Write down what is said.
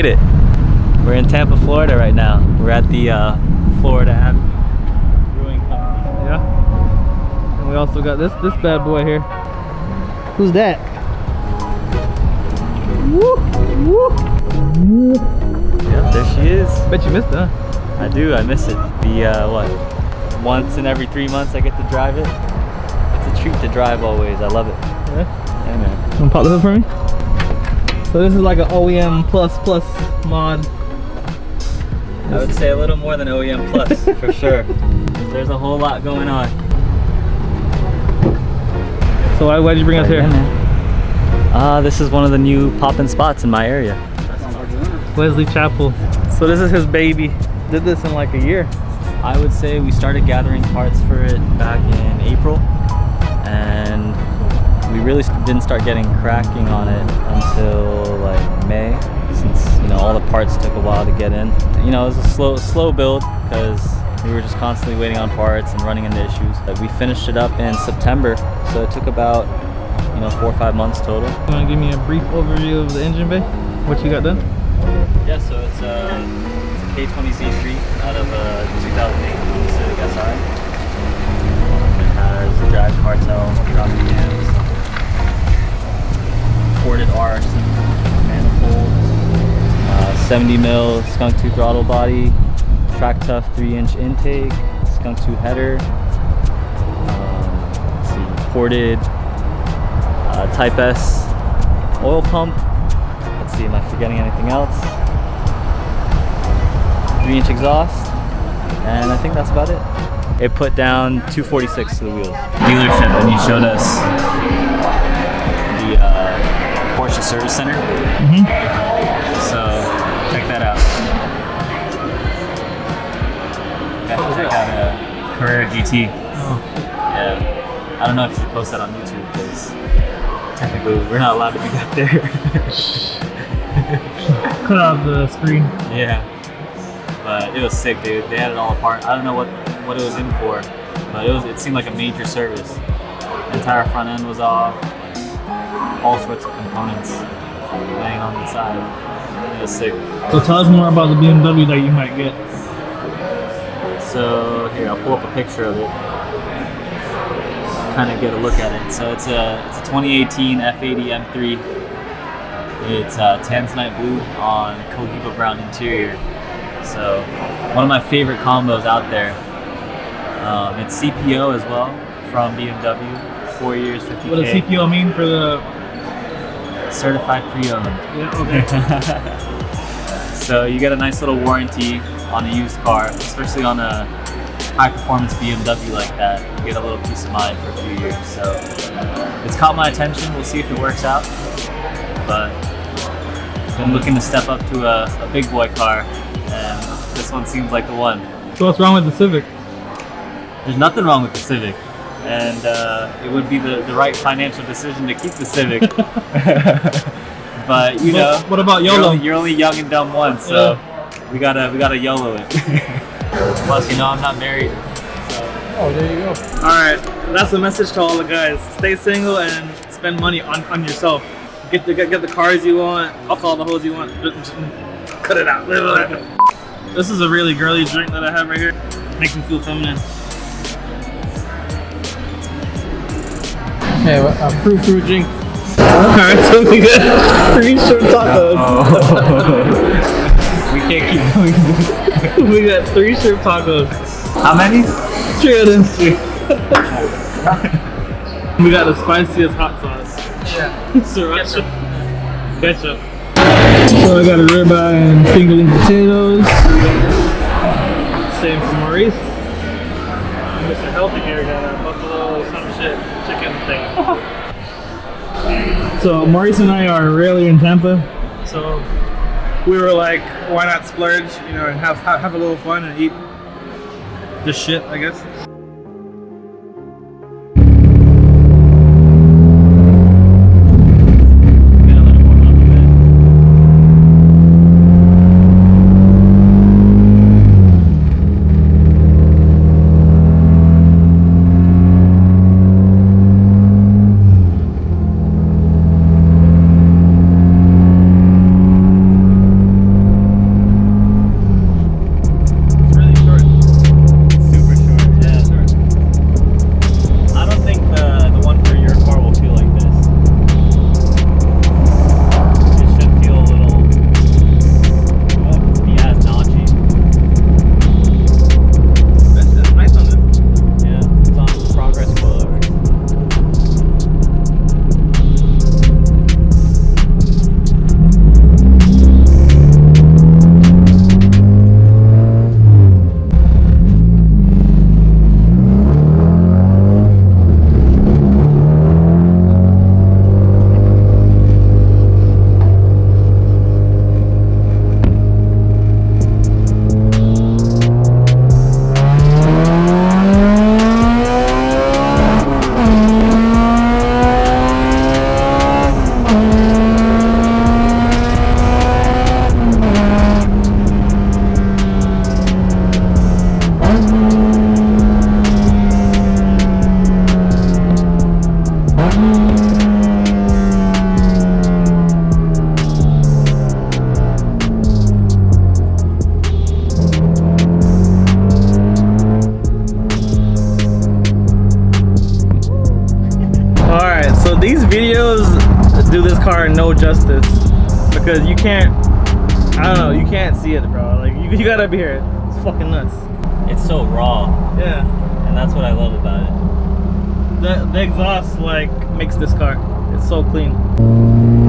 made it. We're in Tampa, Florida right now. We're at the Florida Avenue Brewing Company. Yeah. And we also got this bad boy here. Who's that? Woo! Woo! Yep, there she is. Bet you missed it, huh? I do, I miss it. What? Once in every 3 months I get to drive it. It's a treat to drive always. I love it. Yeah? Yeah, man. You wanna pop this up for me? So this is like an OEM plus mod. I would say a little more than OEM plus, for sure. There's a whole lot going on. So why'd you bring us here? This is one of the new poppin' spots in my area. Wesley Chapel. So this is his baby. Did this in like a year. I would say we started gathering parts for it back in April, and we really didn't start getting cracking on it until like May, since all the parts took a while to get in. It was a slow build because we were just constantly waiting on parts and running into issues. But we finished it up in September, so it took about 4 or 5 months total. You want to give me a brief overview of the engine bay? What you got done? Yeah, so it's a K20 Z3 out of a 2008 Civic SI. It has a drag cartel, drop cams, ported RRC manifold, 70mm skunk 2 throttle body, track tough 3-inch intake, skunk 2 header. Let's see, ported Type S oil pump. Let's see, am I forgetting anything else? 3-inch exhaust, and I think that's about it. It put down 246 to the wheels. Dealership, and he showed us the Porsche Service Center. So check that out. Check out a Carrera GT. Yeah, I don't know if you should post that on YouTube because technically we're not allowed to do that there. Cut out the screen. Yeah. But it was sick, dude. They had it all apart. I don't know what it was in for, but it seemed like a major service. The entire front end was off, all sorts of components laying on the side. It was sick. So tell us more about the BMW that you might get. So here, I'll pull up a picture of it. Kind of get a look at it. So it's a 2018 F80 M3. It's tanzanite blue on Cohiba brown interior. So one of my favorite combos out there. It's CPO as well from BMW, 4 years, 50K. What does CPO mean for the certified pre-owned? Yeah, okay. So you get a nice little warranty on a used car, especially on a high-performance BMW like that. You get a little peace of mind for a few years. So it's caught my attention. We'll see if it works out. But I'm looking to step up to a big boy car, and this one seems like the one. So what's wrong with the Civic? There's nothing wrong with the Civic, and it would be the right financial decision to keep the Civic. But what about YOLO? You're only young and dumb once, so we gotta YOLO it. Plus, I'm not married. So. Oh, there you go. All right, that's the message to all the guys: stay single and spend money on yourself. Get the cars you want, fuck all the hoes you want. Just cut it out. This is a really girly drink that I have right here. Makes me feel feminine. Okay, a fruit drink. Alright, so we got 3 shrimp tacos. We can't keep doing this. We got 3 shrimp tacos. How many? 3 of them. We got the spiciest hot sauce. Yeah. Sriracha. Ketchup. So I got a ribeye and fingerling potatoes. Same for Maurice. Mr. Healthy here got a buffalo some shit chicken thing. So Maurice and I are rarely in Tampa, so we were like, why not splurge, and have a little fun and eat this shit, I guess. no justice because you can't. I don't know. You can't see it, bro. Like you gotta be here. It's fucking nuts. It's so raw, Yeah. and that's what I love about it. The exhaust like makes this car. It's so clean.